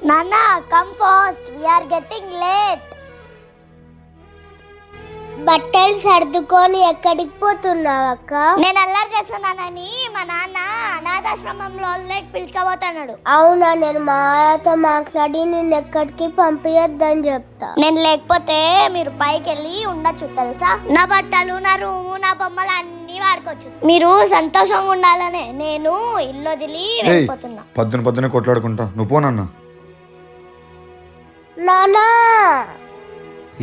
నాన్న come fast, we are getting late. బట్టలు సర్దుకొని ఎక్కడికి పోతున్నావు అక్క? నేను అల్లరి చేస్తున్నానని మా నాన్న అనాథాశ్రమంలో పిలుచుకోబోతున్నాడు. అవునా, నేను మా ఆయనతో మాట్లాడి నేను ఎక్కడికి పంపించొద్దని చెప్తా. నేను లేకపోతే మీరు పైకి వెళ్ళి ఉండొచ్చు తెలుసా. నా బట్టలు, నా రూము, నా బొమ్మలు అన్ని వాడుకోవచ్చు. మీరు సంతోషంగా ఉండాలనే నేను ఇల్లు వదిలి వెళ్ళిపోతున్నా. పొద్దున కొట్లాడుకుంటా, నువ్వు పోనన్నా. నానా,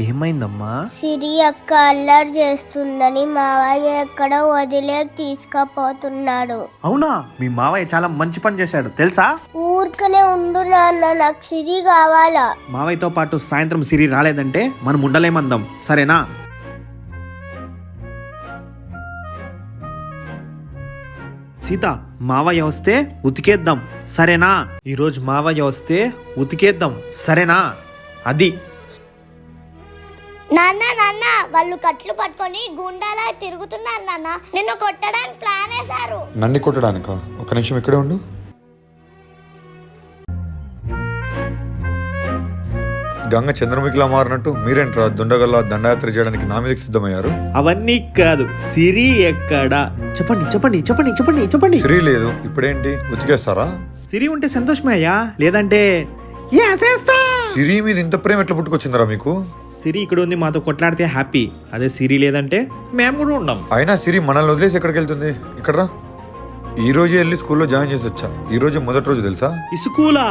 ఏమైందమ్మా? సిరి అక్క అల్లరి చేస్తుందని మావయ్య ఎక్కడ వదిలే తీసుకుపోతున్నాడు. అవునా? మీ మావయ్య చాలా మంచి పని చేశాడు తెలుసా. ఊరికనే ఉండు నాన్న, నాకు సిరి కావాలా. మావయ్యతో పాటు సాయంత్రం సిరి రాలేదంటే మనం ఉండలేమందాం, సరేనా? సీత, మావయ్య వస్తే ఉతికేద్దాం సరేనా? ఈరోజు మావయ్య వస్తే ఉతికేద్దాం సరేనా? అది నాన్న నాన్న వాళ్ళు కట్లు పట్టుకొని గుండాలా తిరుగుతున్నారు నాన్న. నిన్ను కొట్టడానికి ప్లాన్ వేశారు. నన్ను కొట్టడానిక? ఒక నిమిషం ఇక్కడే ఉండు. గంగ చంద్రముఖిలా మారినట్టు మీరేంట్రా దుండగల్లా దండయాత్ర చేయడానికి నా మీదకి సిద్ధమయ్యారు? అవన్నీ కాదు, సిరి ఎక్కడా? చెప్పండి చెప్పండి చెప్పండి చెప్పండి చెప్పండి. సిరి లేదు, ఇప్పుడేంటి ఉతికేస్తారా? సిరి ఉంటే సంతోషమే అయ్యా, లేదంటే సిరి మీద ఇంత ప్రేమ ఎట్లా పుట్టుకొచ్చిందిరా మీకు? సిరి ఇక్కడ ఉంది, మాతో కొట్లాడితే హ్యాపీ. అదే సిరి లేదంటే మేము కూడా ఉండం. అయినా సిరి మనల్ని వదిలేసి ఎక్కడికి వెళ్తుంది? ఇక్కడ రా, ఈ రోజే వెళ్ళి స్కూల్లో జాయిన్ చేసి వచ్చా. ఈ రోజు మొదటి రోజు తెలుసా? ఈ స్కూలా?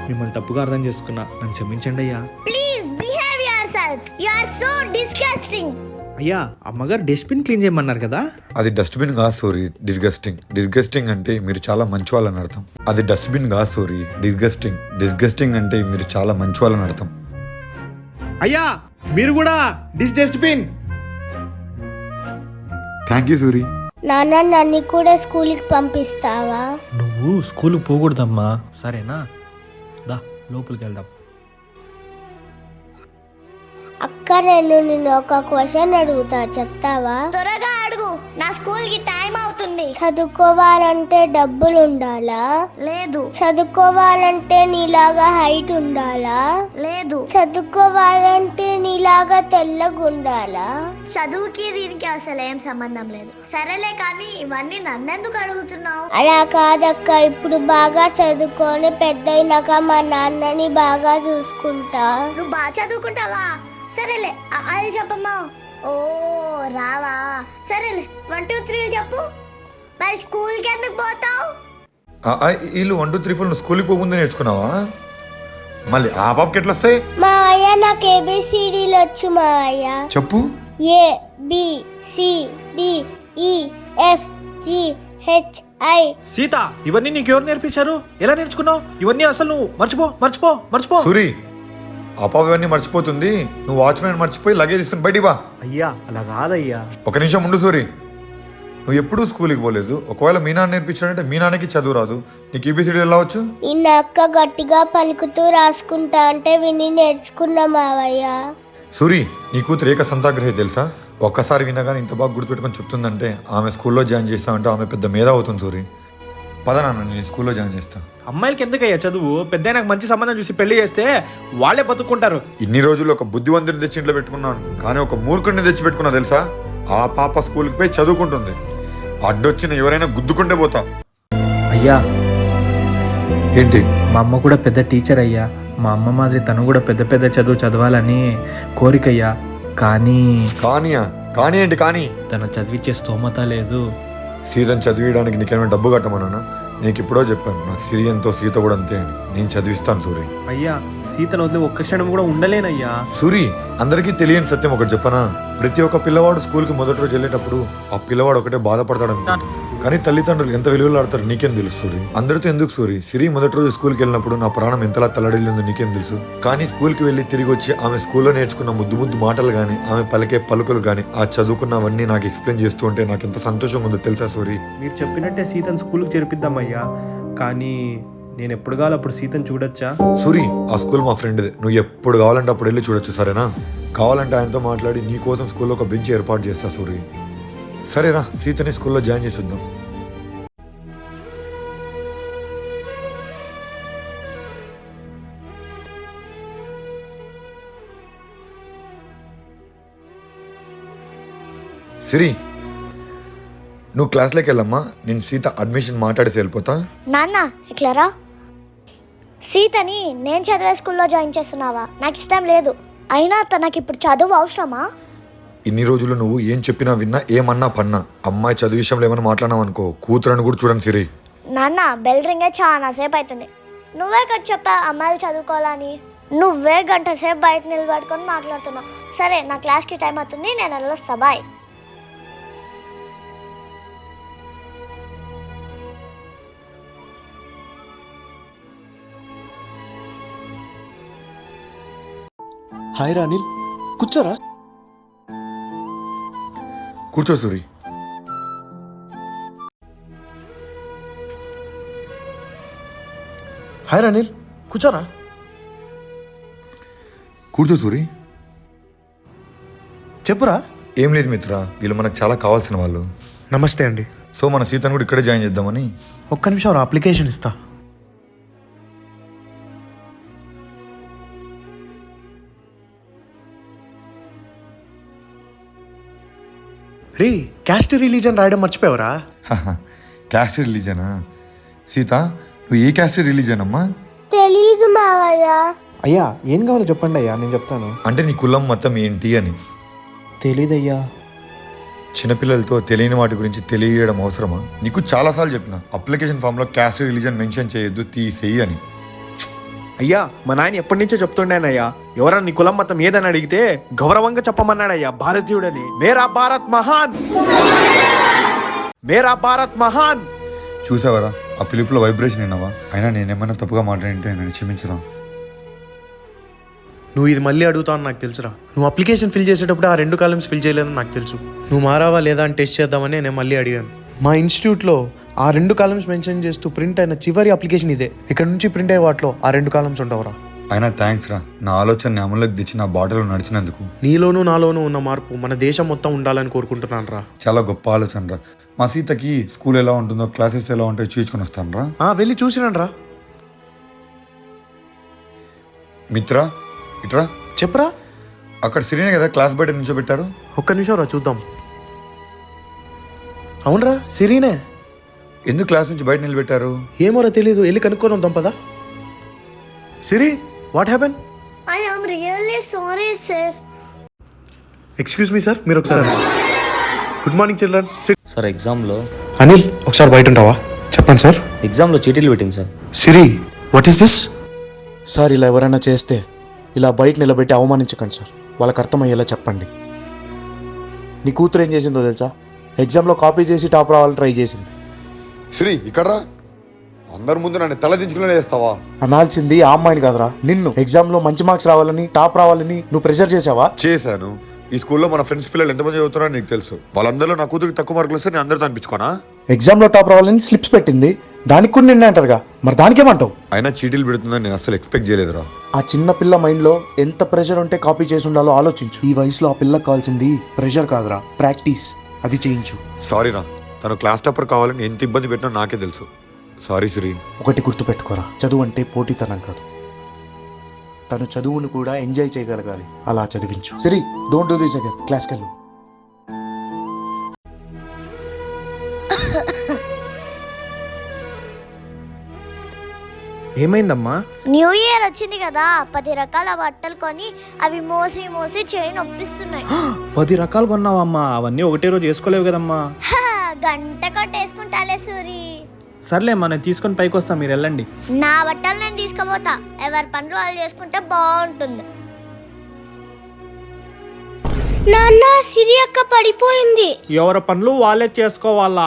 మిమ్మల్ని తప్పుగా అర్థం చేసుకున్నా, నన్ను క్షమించండి అయ్యా. Please behave yourself, you are so disgusting. అయ్యా, అమ్మగారు డస్ట్బిన్ క్లీన్ చేయమన్నారు కదా. అది డస్ట్బిన్ కాదు సోరీ, డిస్గస్టింగ్. డిస్గస్టింగ్ అంటే మీరు చాలా మంచి వాళ్ళని అర్థం. అది డస్ట్బిన్ కాదు సోరీ, డిస్గస్టింగ్. డిస్గస్టింగ్ అంటే మీరు చాలా మంచి వాళ్ళని అర్థం. అయ్యా, మీరు కూడా డస్ట్బిన్. Thank you Suri. నాన్న, నన్ను కూడా స్కూల్కి పంపిస్తావా? నువ్వు స్కూల్కి పోకూడదమ్మా, సరేనా? దా లోపలికి వెళ్దాం. అక్క, నేను నిన్ను ఒక క్వశ్చన్ అడుగుతా, చెప్తావా? త్వరగా అడుగు, నా స్కూల్ కి టైం అవుతుంది. చదువుకోవాలంటే డబ్బులు ఉండాలా? లేదు. చదువుకోవాలంటే నీలాగా హైట్ ఉండాలా? లేదు. చదువుకోవాలంటే నీలాగా తెల్లగా ఉండాలా? చదువుకి దీనికి అసలు ఏం సంబంధం లేదు. సరేలే కానీ ఇవన్నీ నన్నెందుకు అడుగుతున్నావు? అలా కాదక్క, ఇప్పుడు బాగా చదువుకొని పెద్దయినాక మా నాన్నని బాగా చూసుకుంటా. నువ్వు బాగా చదువుకుంటావా? సరేలే, అది చెప్పమ్మా. ఓ రావా, సరేలే. 1 2 3 చెప్పు. మరి స్కూల్కి ఎందుకు పోతావు? వీళ్ళు 1 2 3 4 నువ్వు స్కూల్కి పోకముందే నేర్చుకున్నావా? మళ్ళీ ఆ పాపకి ఎట్లా వస్తాయి? మా అయ్య నాకు ఏబిసిడీలు వచ్చు. మా అయ్య చెప్పు. ఏ బి సి డి ఈ F G H I. Sita, ఇవన్నీ నీకు ఎవరు నేర్పించారు? ఎలా నేర్చుకున్నావు ఇవన్నీ? అసలు నువ్వు మర్చిపో. సూరి, ఆ పాప ఇవన్నీ మర్చిపోతుంది. నువ్వు వాచ్మెన్ మర్చిపోయి లగేజ్ తీసుకుని బయటికి బా. అయ్యా, అలా కాదయ్యా. ఒక నిమిషం ఉండు సూరి. నువ్వు ఎప్పుడూ స్కూల్కి పోలేదు. ఒకవేళ మీ నాన్న నేర్పించాడంటే మీ నాన్నకి చదువు రాదు, నీకు ఈబీసీడీ ఎలా వచ్చు? నిన్న అక్క గట్టిగా పలుకుతూ రాసుకుంటా అంటే విని నేర్చుకున్నా మావయ్య. సూరి, నీ కూతురు ఏక సంతాగ్రహి తెలుసా? ఒక్కసారి వినగానే ఇంత బాగా గుర్తుపెట్టుకొని చెప్తుందంటే ఆమె స్కూల్లో జాయిన్ చేస్తామంటే ఆమె పెద్ద మేధ అవుతుంది. సూరి, పద నాన్న, నేను స్కూల్లో జాయిన్ చేస్తా. అమ్మాయిలకి ఎందుకయ్యా చదువు? పెద్ద నాకు మంచి సంబంధం చూసి పెళ్లి చేస్తే వాళ్ళే బతుక్కుంటారు. ఇన్ని రోజులు ఒక బుద్ధివంతుని తెచ్చి ఇంట్లో పెట్టుకున్నాను, కానీ ఒక మూర్ఖుడిని తెచ్చి పెట్టుకున్నా తెలుసా? ఆ పాప స్కూల్కి పోయి చదువుకుంటుంది. అడ్డొచ్చిన ఎవరైనా గుద్దుకుంటే పోతా. అయ్యా, ఏంటి? మా అమ్మ కూడా పెద్ద టీచర్ అయ్యా. మా అమ్మ మాదిరి తను కూడా పెద్ద చదువు చదవాలని కోరికయ్యా. కానీ ఏంటి కానీ? తను చదివించే స్తోమత లేదు. సీతను చదివించడానికి నీకేమైనా డబ్బు కట్టమన్నా? నీకు ఇప్పుడో చెప్పాను, నాకు సిరి ఎంతో సీత కూడా అంతే అని. నేను చదివిస్తాను సూరి. అయ్యా, సీతను వదిలి ఒక్క క్షణం కూడా ఉండలేనయ్యా. సూరి, అందరికీ తెలియని సత్యం ఒకటి చెప్పనా? ప్రతి ఒక్క పిల్లవాడు స్కూల్కి మొదటి రోజు వెళ్ళేటప్పుడు ఆ పిల్లవాడు ఒకటే బాధపడతాడు అనుకుంటా, కానీ తల్లిదండ్రులు ఎంత విలువలు ఆడతారు నీకేం తెలుసు సూరి? అందరితో ఎందుకు సూరి? సిరి మొదటి రోజు స్కూల్కి వెళ్ళినప్పుడు నా ప్రాణం ఎంతలా తల్లడిల్లిందో నీకేం తెలుసు? కానీ స్కూల్కి వెళ్ళి తిరిగి వచ్చి ఆమె స్కూల్లో నేర్చుకున్న ముద్దు మాటలు కానీ, ఆమె పలికే పలుకులు కానీ, ఆ చదువుకున్నవన్నీ నాకు ఎక్స్ప్లెయిన్ చేస్తూ ఉంటే నాకు ఎంత సంతోషంగా ఉందో తెలుసా సూరి? మీరు చెప్పినట్టే సీతను స్కూల్కి చేర్పిద్దామయ్యా, కానీ నేను ఎప్పుడు కావాలి అప్పుడు సీతను చూడొచ్చా? సూరి, ఆ స్కూల్ మా ఫ్రెండ్ది. నువ్వు ఎప్పుడు కావాలంటే అప్పుడు వెళ్ళి చూడొచ్చు, సరేనా? కావాలంటే ఆయనతో మాట్లాడి నీ కోసం స్కూల్లో ఒక బెంచ్ ఏర్పాటు చేస్తా సూరి. సరేనా, సీతని స్కూల్లో జాయిన్ చేసిద్దాం. సిరి నువ్వు క్లాస్లోకి వెళ్ళమ్మా, నేను సీత అడ్మిషన్ మాట్లాడేసి వెళ్ళిపోతా. నాన్న ఇట్లరా, సీతని నేను చదివే స్కూల్లో జాయిన్ చేస్తున్నావా? నాకు ఇష్టం లేదు. అయినా తనకి ఇప్పుడు చదువు అవసరమా? ఇన్ని రోజులు నువ్వు ఏం చెప్పినా విన్నా, ఏమన్నా పన్నా, అమ్మాయి చదువు విషయంలో ఏమైనా మాట్లాడినావు అనుకో, కూతురని కూడా చూడండి సిరి. నాన్న బెల్ రింగే చాలా సేపు అవుతుంది. నువ్వే కదా చెప్పా అమ్మాయిలు చదువుకోవాలని. నువ్వే గంట సేపు బయట నిలబడుకొని మాట్లాడుతున్నావు. సరే నా క్లాస్కి టైం అవుతుంది, నేను వెళ్ళొస్తా. బాయ్. హాయ్ రా అనిల్, కూర్చోరా. కూర్చో సూరి. హాయ్ రా అనిల్, కూర్చోరా. కూర్చో సూరి. చెప్పురా. ఏం లేదు మిత్ర, వీళ్ళు మనకు చాలా కావాల్సిన వాళ్ళు. నమస్తే అండి. సో మన సీతను కూడా ఇక్కడే జాయిన్ చేద్దామని. ఒక్క నిమిషం రా, అప్లికేషన్ ఇస్తా. రే, క్యాస్ట్ రిలీజన్ రాయడం మర్చిపోయావరా? క్యాస్ట్ రిలీజనా? సీత నువ్వు ఏ క్యాస్ట్ రిలీజన్ అమ్మా? తెలీదు మావయ్య. అయ్యా ఏం కావాలో చెప్పండి అయ్యా, నేను చెప్తాను. అంటే నీ కులం మతం ఏంటి అని. తెలీదయ్యా. చిన్నపిల్లలతో తెలియని వాటి గురించి తెలియడం అవసరమా? నీకు చాలాసార్లు చెప్పిన అప్లికేషన్ ఫామ్లో క్యాస్ట్ రిలీజన్ మెన్షన్ చేయొద్దు, తీసేయి అని. అయ్యా మా నాయన ఎప్పటి నుంచో చెప్తుండేనయ్యా, ఎవరన్నా నీ కులం మతం ఏదని అడిగితే గౌరవంగా చెప్పమన్నాడయ్యా, భారతీయుడని. మేరా భారత్ మహాన్, మేరా భారత్ మహాన్. చూసావరా ఆ పిలుపులో వైబ్రేషన్ విన్నావా? అయినా నేనేమైనా తప్పుగా మాట్లాడింటే నేను క్షమించరా. నువ్వు ఇది మళ్ళీ అడుగుతావు నాకు తెలుసురా. నువ్వు అప్లికేషన్ ఫిల్ చేసేటప్పుడు ఆ 2 కాలమ్స్ ఫిల్ చేయలేదని నాకు తెలుసు. నువ్వు మారావా లేదా అని టెస్ట్ చేద్దామని నేను మళ్ళీ అడిగాను. మా ఇన్స్టిట్యూట్లో ఆ 2 కాలమ్స్ మెన్షన్ చేస్తూ ప్రింట్ అయిన చివరి అప్లికేషన్ ఇదే. ఇక్కడ నుంచి ప్రింట్ అయ్యే వాటిలో ఆ 2 కాలమ్స్ ఉండవురా. అయినా థ్యాంక్స్ రా, నా ఆలోచనని అమలులోకి తెచ్చి నా బాటలో నడిచినందుకు. నీలోనూ నాలోనూ ఉన్న మార్పు మన దేశం మొత్తం ఉండాలని కోరుకుంటున్నాను రా. చాలా గొప్ప ఆలోచన రా. మా సీతకి స్కూల్ ఎలా ఉంటుందో, క్లాసెస్ ఎలా ఉంటాయో చూసుకొని వస్తాను రా. వెళ్ళి చూసినాను రా. మిత్ర ఇట్రా. చెప్పరా. అక్కడ సిరినే కదా క్లాస్ బయట నిల్చోబెట్టారు. ఒక్క నిమిషం రా, చూద్దాం. అవునరా, సిరీనే. ఎందుకు క్లాస్ నుంచి బయట నిలబెట్టారు? ఏమోరా తెలీదు, వెళ్ళి కనుక్కొని వద్దాం పదా. Siri, what happen? I am really sorry sir. Excuse me sir, మీరు ఒకసారి. Good morning children. సార్ ఎగ్జామ్లో అనిల్ ఒకసారి బయట ఉంటావా? చెప్పండి సార్. ఎగ్జామ్లో చీటీలు పెట్టింది sir. Siri, what is this? Sir ఇలా ఎవరైనా చేస్తే ఇలా బయట నిలబెట్టి అవమానించకండి సార్, వాళ్ళకి అర్థమయ్యేలా చెప్పండి. నీ కూతురు ఏం చేసిందో తెలుసా? ఎగ్జామ్లో కాపీ చేసి టాప్ రావాలని ట్రై చేసింది. సిరి ఇక్కడ రా. అందరి ముందు నన్ను తల దించుకునే చేస్తావా? అనాల్సింది ఆ అమ్మాయిని కాదురా, నిన్ను. ఎగ్జామ్లో మంచి మార్క్స్ రావాలని, టాప్ రావాలని నువ్వు ప్రెషర్ చేసావా? చేశాను. ఈ స్కూల్లో మన ఫ్రెండ్స్ పిల్లలు ఎంతమంది చదువుతున్నారో నీకు తెలుసు. వాళ్ళందరిలో నా కూతురికి తక్కువ మార్కులు వస్తే నేను అందరితో అనిపించుకోనా? ఎగ్జామ్లో టాప్ రావాలని స్లిప్స్ పెట్టింది, దానికి కూడా నిన్నే అంటారుగా, మరి దానికేమంటావు? అయినా చీటీలు పెడుతుందని నేను అసలు ఎక్స్పెక్ట్ చేయలేదురా. ఆ చిన్న పిల్ల మైండ్లో ఎంత ప్రెషర్ ఉంటే కాపీ చేసి ఉండాలో ఆలోచించు. ఈ వయసులో ఆ పిల్లకి కావాల్సింది ప్రెషర్ కాదురా, ప్రాక్టీస్. అది చేయించు. సారీ రా, తను క్లాస్ టాపర్ కావాలని ఎంత ఇబ్బంది పెట్టినా నాకే తెలుసు. సారీ సిరి. ఒకటి గుర్తుపెట్టుకోరా, చదువు అంటే పోటీతనం కాదు. తను చదువును కూడా ఎంజాయ్ చేయగలగాలి, అలా చదివించు. సరే, డోంట్ డూ దిస్ అగైన్. క్లాస్కి వెళ్ళు. ఏమైందమ్మా? న్యూ ఇయర్ వచ్చింది కదా, 10 రకాల బట్టలు కొని అవి మోసి మోసి చేయి నొప్పిస్తున్నాయి. 10 రకాలు కొన్నావమ్మా? అవన్నీ ఒకటే రోజు వేసుకోలేవు కదమ్మా. గంట కొట్టేసుకుంటాలే సూరి. సర్లేమ్మా, నేను తీసుకొని పైకి వస్తా, మీరు వెళ్ళండి. నా బట్టలు నేను తీసుకుపోతా, ఎవరి పనులు వాళ్ళు చేసుకుంటే బాగుంటుంది. నాన్న, సిరి అక్క పడిపోయింది. ఎవరి పనులు వాళ్ళే చేసుకోవాలా?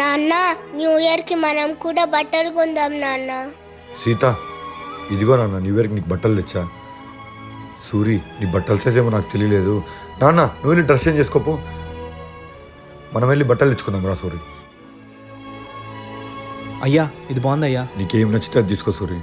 నాన్న, న్యూ ఇయర్ కి మనం కూడా బట్టలు కొందాం నాన్న. సీత ఇదిగో నాన్న, న్యూ ఇయర్కి నీకు బట్టలు తెచ్చా. సూరి నీ బట్టల సైజ్ ఏమో నాకు తెలియలేదు. నాన్న నువ్వు వెళ్ళి డ్రెస్ చేంజ్ చేసుకోపో, మనం వెళ్ళి బట్టలు తెచ్చుకుందాం రా. సూరి అయ్యా ఇది బాగుందయ్యా. నీకేం నచ్చితే అది తీసుకో సూరి.